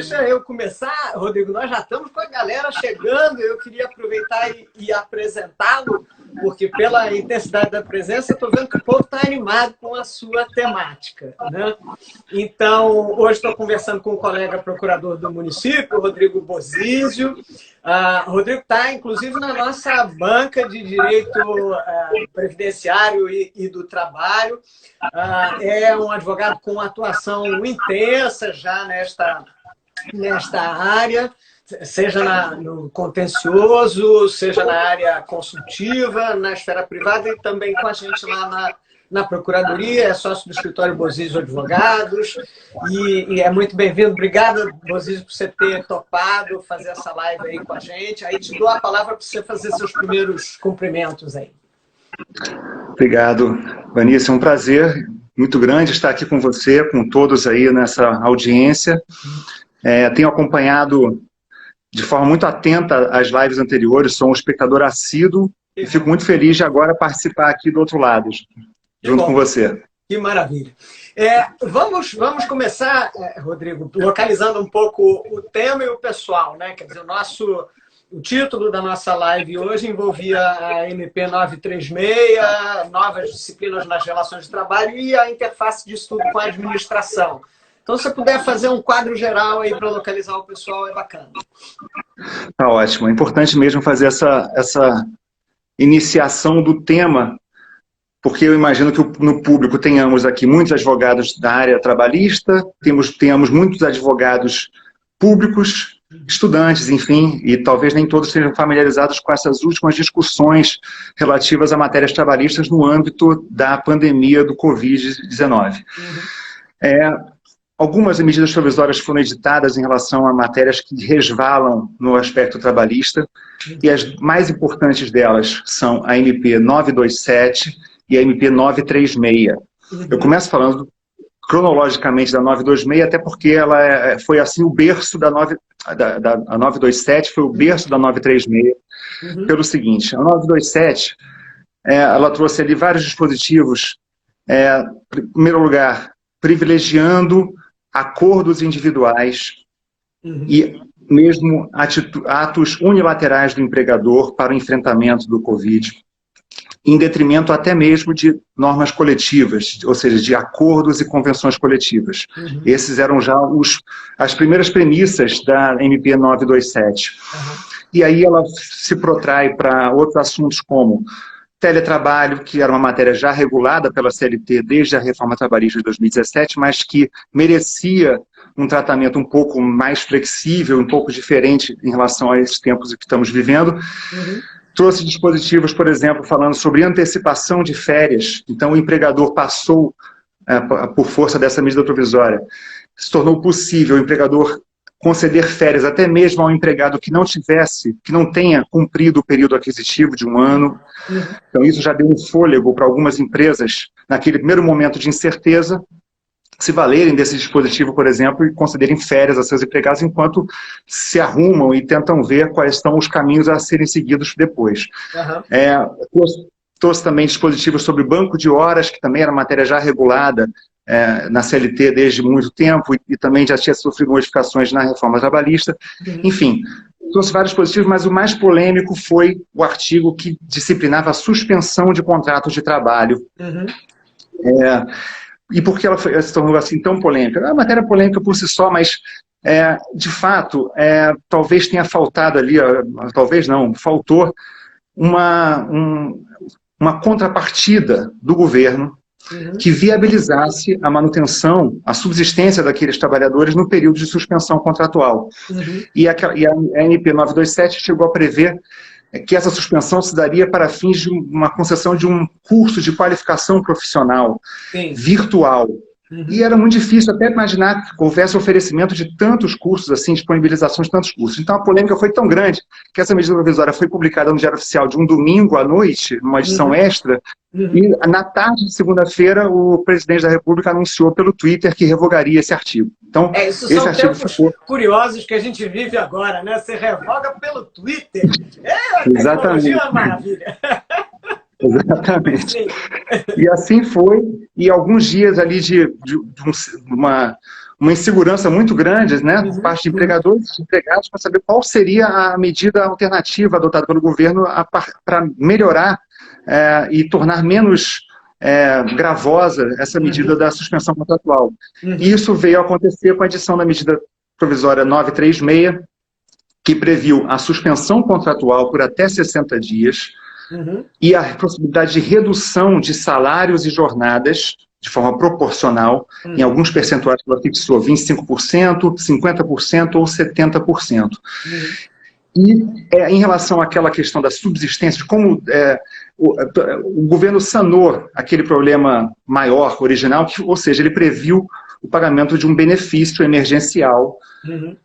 deixa eu começar, Rodrigo. Nós já estamos com a galera chegando. Eu queria aproveitar e apresentá-lo, porque pela intensidade da presença, estou vendo que o povo está animado com a sua temática, né? Então, hoje estou conversando com o colega procurador do município, Rodrigo Bozizio. Rodrigo está, inclusive, na nossa banca de direito previdenciário e do trabalho. É um advogado com atuação intensa já nesta área, seja no contencioso, seja na área consultiva, na esfera privada e também com a gente lá na Procuradoria, é sócio do escritório Bozizio Advogados, e é muito bem-vindo. Obrigado, Bozizio, por você ter topado fazer essa live aí com a gente. Aí te dou a palavra para você fazer seus primeiros cumprimentos aí. Obrigado, Vanessa. É um prazer muito grande estar aqui com você, com todos aí nessa audiência. Tenho acompanhado de forma muito atenta as lives anteriores, sou um espectador assíduo e fico muito feliz de agora participar aqui do outro lado, junto com você. Que maravilha. Vamos começar, Rodrigo, localizando um pouco o tema e o pessoal, né? Quer dizer, o título da nossa live hoje envolvia a MP 936, novas disciplinas nas relações de trabalho e a interface de estudo com a administração. Então, se você puder fazer um quadro geral aí para localizar o pessoal, é bacana. Tá ótimo. É importante mesmo fazer essa iniciação do tema, porque eu imagino que no público tenhamos aqui muitos advogados da área trabalhista, tenhamos muitos advogados públicos, estudantes, enfim, e talvez nem todos sejam familiarizados com essas últimas discussões relativas a matérias trabalhistas no âmbito da pandemia do Covid-19. Algumas medidas provisórias foram editadas em relação a matérias que resvalam no aspecto trabalhista, e as mais importantes delas são a MP 927 e a MP 936. Eu começo falando cronologicamente da 926, até porque ela foi assim o berço a 927 foi o berço da 936, pelo seguinte: a 927, ela trouxe ali vários dispositivos, em primeiro lugar, privilegiando acordos individuais e mesmo atos unilaterais do empregador para o enfrentamento do Covid, em detrimento até mesmo de normas coletivas, ou seja, de acordos e convenções coletivas. Esses eram já as primeiras premissas da MP 927. E aí ela se protrai para outros assuntos como teletrabalho, que era uma matéria já regulada pela CLT desde a reforma trabalhista de 2017, mas que merecia um tratamento um pouco mais flexível, um pouco diferente em relação a esses tempos que estamos vivendo. Trouxe dispositivos, por exemplo, falando sobre antecipação de férias. Então, o empregador passou, por força dessa medida provisória, se tornou possível o empregador conceder férias até mesmo ao empregado que não tenha cumprido o período aquisitivo de um ano. Então, isso já deu um fôlego para algumas empresas, naquele primeiro momento de incerteza, se valerem desse dispositivo, por exemplo, e concederem férias a seus empregados enquanto se arrumam e tentam ver quais são os caminhos a serem seguidos depois. Trouxe também dispositivos sobre banco de horas, que também era matéria já regulada na CLT desde muito tempo e também já tinha sofrido modificações na reforma trabalhista. Enfim, trouxe vários dispositivos, mas o mais polêmico foi o artigo que disciplinava a suspensão de contratos de trabalho. E por que ela se tornou assim tão polêmica? É uma matéria polêmica por si só, mas, de fato, talvez tenha faltado ali, talvez não, faltou uma contrapartida do governo que viabilizasse a manutenção, a subsistência daqueles trabalhadores no período de suspensão contratual. E a MP 927 chegou a prever que essa suspensão se daria para fins de uma concessão de um curso de qualificação profissional virtual. E era muito difícil até imaginar que houvesse oferecimento de tantos cursos, assim, disponibilização de tantos cursos. Então a polêmica foi tão grande que essa medida provisória foi publicada no Diário Oficial de um domingo à noite, numa edição extra, e na tarde de segunda-feira o presidente da República anunciou pelo Twitter que revogaria esse artigo. Então, isso esse são artigo tempos curiosos que a gente vive agora, né? Você revoga pelo Twitter. A tecnologia é uma maravilha. Exatamente. E assim foi, e alguns dias ali de uma insegurança muito grande, né, por parte de empregadores e empregados para saber qual seria a medida alternativa adotada pelo governo para melhorar e tornar menos gravosa essa medida da suspensão contratual. E isso veio a acontecer com a edição da medida provisória 936, que previu a suspensão contratual por até 60 dias e a possibilidade de redução de salários e jornadas de forma proporcional, em alguns percentuais que ela fixou, 25%, 50% ou 70%. E em relação àquela questão da subsistência, de como o governo sanou aquele problema maior, original, ou seja, ele previu o pagamento de um benefício emergencial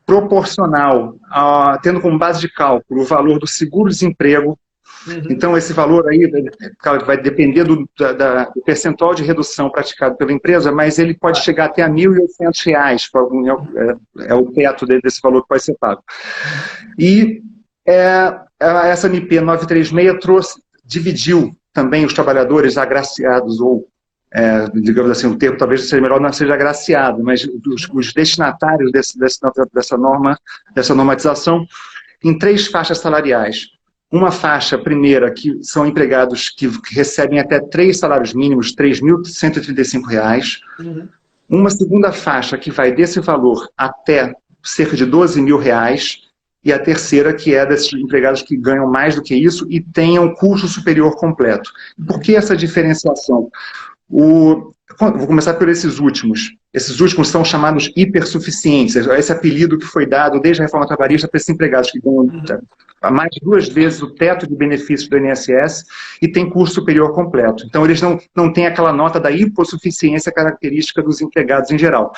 proporcional, tendo como base de cálculo o valor do seguro-desemprego. Então, esse valor aí, claro, vai depender do percentual de redução praticado pela empresa, mas ele pode chegar até a R$ 1.800, é o teto desse valor que vai ser pago. E essa MP 936 dividiu também os trabalhadores agraciados, ou, digamos assim, o termo talvez seja melhor, não seja agraciado, mas os destinatários dessa normatização, em 3 faixas salariais. Uma faixa primeira, que são empregados que recebem até 3 salários mínimos, R$ 3.135. Uma segunda faixa, que vai desse valor até cerca de R$ 12.000. E a terceira, que é desses empregados que ganham mais do que isso e tenham curso superior completo. Por que essa diferenciação? Vou começar por esses últimos. Esses últimos são chamados hipersuficientes. Esse apelido que foi dado desde a reforma trabalhista para esses empregados que ganham mais de 2 vezes o teto de benefícios do INSS e têm curso superior completo. Então, eles não têm aquela nota da hipossuficiência característica dos empregados em geral.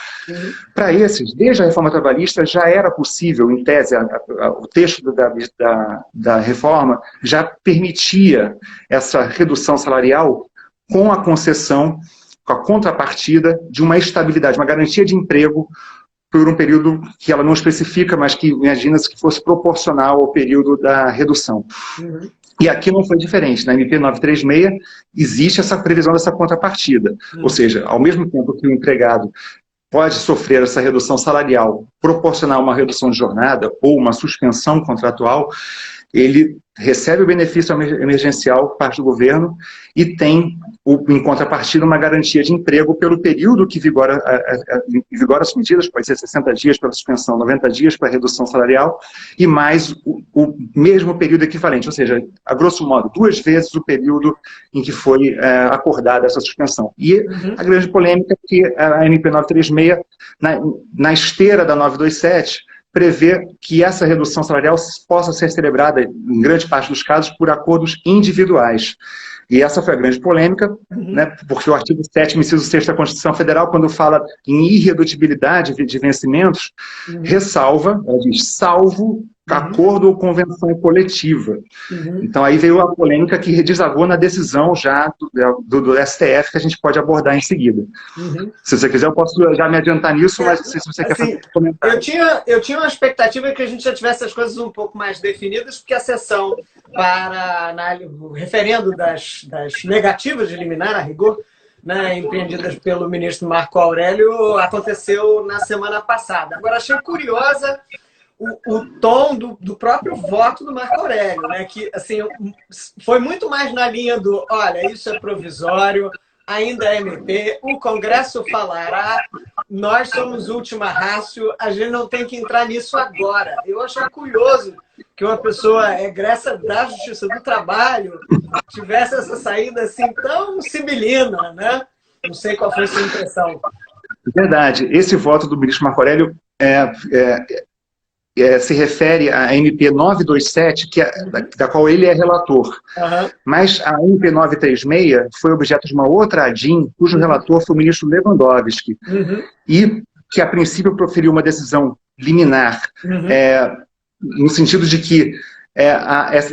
Para esses, desde a reforma trabalhista, já era possível, em tese, o texto da reforma já permitia essa redução salarial com a concessão, com a contrapartida de uma estabilidade, uma garantia de emprego por um período que ela não especifica, mas que imagina-se que fosse proporcional ao período da redução. E aqui não foi diferente. Na MP 936 existe essa previsão dessa contrapartida. Ou seja, ao mesmo tempo que o empregado pode sofrer essa redução salarial proporcional a uma redução de jornada ou uma suspensão contratual, ele recebe o benefício emergencial por parte do governo e tem, em contrapartida, uma garantia de emprego pelo período que vigora as medidas, pode ser 60 dias para a suspensão, 90 dias para a redução salarial, e mais o mesmo período equivalente, ou seja, a grosso modo, 2 vezes o período em que foi acordada essa suspensão. E a grande polêmica é que a MP 936, na esteira da 927, prevê que essa redução salarial possa ser celebrada, em grande parte dos casos, por acordos individuais. E essa foi a grande polêmica, né, porque o artigo 7º, inciso 6º da Constituição Federal, quando fala em irredutibilidade de vencimentos, ressalva, ela diz, salvo acordo ou convenção coletiva. Então aí veio a polêmica que desagou na decisão já do STF, que a gente pode abordar em seguida. Se você quiser, eu posso já me adiantar nisso, mas não sei se você quer fazer um comentário. Eu tinha uma expectativa que a gente já tivesse as coisas um pouco mais definidas, porque a sessão para o referendo das negativas de liminar, a rigor, né, empreendidas pelo ministro Marco Aurélio, aconteceu na semana passada. Agora, achei curiosa o tom do próprio voto do Marco Aurélio, né? Que assim, foi muito mais na linha do, olha, isso é provisório, ainda é MP, o Congresso falará, nós somos última rácio, a gente não tem que entrar nisso agora. Eu achei curioso que uma pessoa egressa da Justiça do Trabalho tivesse essa saída assim tão sibilina, né? Não sei qual foi a sua impressão. Verdade. Esse voto do ministro Marco Aurélio se refere à MP 927, da qual ele é relator. Mas a MP 936 foi objeto de uma outra ADIM, cujo relator foi o ministro Lewandowski, e que a princípio proferiu uma decisão liminar, no sentido de que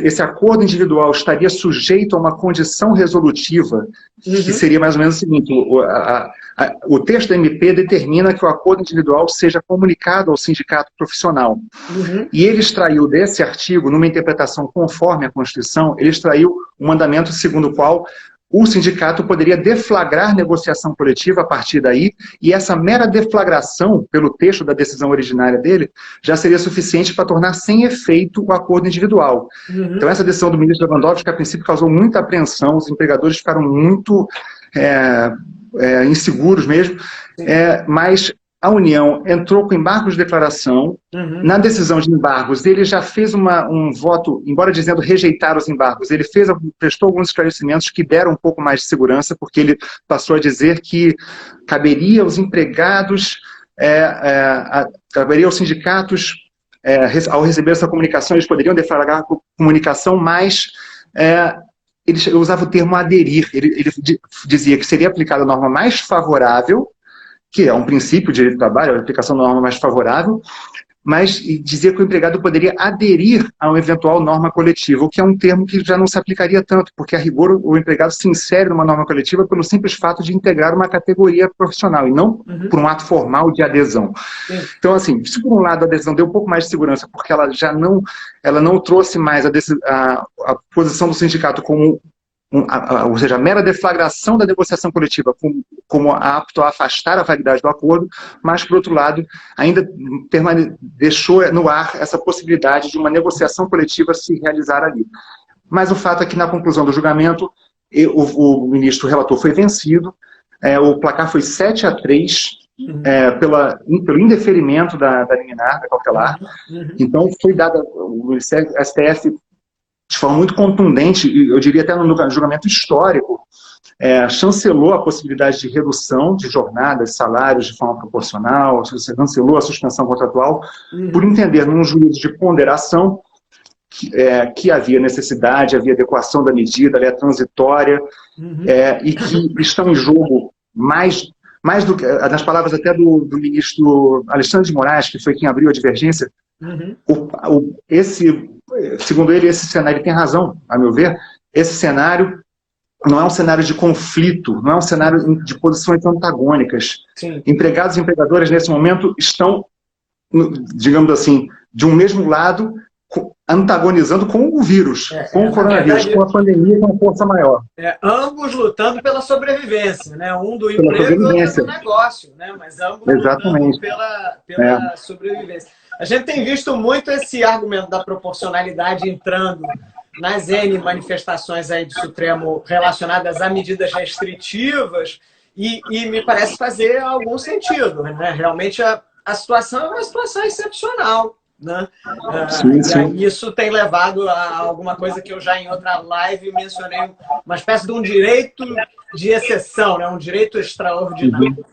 esse acordo individual estaria sujeito a uma condição resolutiva, que seria mais ou menos o seguinte: o texto da MP determina que o acordo individual seja comunicado ao sindicato profissional. E ele extraiu desse artigo, numa interpretação conforme a Constituição, ele extraiu o mandamento segundo o qual o sindicato poderia deflagrar negociação coletiva a partir daí, e essa mera deflagração, pelo texto da decisão originária dele, já seria suficiente para tornar sem efeito o acordo individual. Então, essa decisão do ministro Lewandowski, a princípio, causou muita apreensão, os empregadores ficaram muito inseguros mesmo, mas a União entrou com embargos de declaração. Na decisão de embargos, ele já fez um voto, embora dizendo rejeitar os embargos, ele prestou alguns esclarecimentos que deram um pouco mais de segurança, porque ele passou a dizer que caberia aos empregados, caberia aos sindicatos, ao receber essa comunicação, eles poderiam deflagrar a comunicação, mas ele usava o termo aderir. Ele dizia que seria aplicada a norma mais favorável, que é um princípio de direito do trabalho, a aplicação da norma mais favorável, mas dizia que o empregado poderia aderir a uma eventual norma coletiva, o que é um termo que já não se aplicaria tanto, porque a rigor o empregado se insere numa norma coletiva pelo simples fato de integrar uma categoria profissional, e não por um ato formal de adesão. Então, assim, se por um lado a adesão deu um pouco mais de segurança, porque ela não trouxe mais a posição do sindicato como ou seja, a mera deflagração da negociação coletiva como apto a afastar a validade do acordo, mas, por outro lado, ainda deixou no ar essa possibilidade de uma negociação coletiva se realizar ali. Mas o fato é que, na conclusão do julgamento, o ministro relator foi vencido, o placar foi 7-3, pelo indeferimento da liminar, da cautelar. Então, foi dada, o STF, de forma muito contundente, eu diria até no julgamento histórico, chancelou a possibilidade de redução de jornadas, salários de forma proporcional, chancelou a suspensão contratual, por entender num juízo de ponderação que havia necessidade, havia adequação da medida, ela é transitória, e que estão em jogo mais do que, nas palavras até do ministro Alexandre de Moraes, que foi quem abriu a divergência, segundo ele, esse cenário, ele tem razão, a meu ver, esse cenário não é um cenário de conflito, não é um cenário de posições antagônicas. Sim. Empregados e empregadoras, nesse momento, estão, digamos assim, de um mesmo lado, antagonizando com o vírus, com o coronavírus, verdade, com a pandemia, com a força maior. Ambos lutando pela sobrevivência, né? Um do emprego e outro do negócio, né? Mas ambos lutando pela sobrevivência. A gente tem visto muito esse argumento da proporcionalidade entrando nas N manifestações aí do Supremo relacionadas a medidas restritivas e me parece fazer algum sentido, né? Realmente a situação é uma situação excepcional, né? Sim. E aí isso tem levado a alguma coisa que eu já em outra live mencionei, uma espécie de um direito de exceção, né? Um direito extraordinário.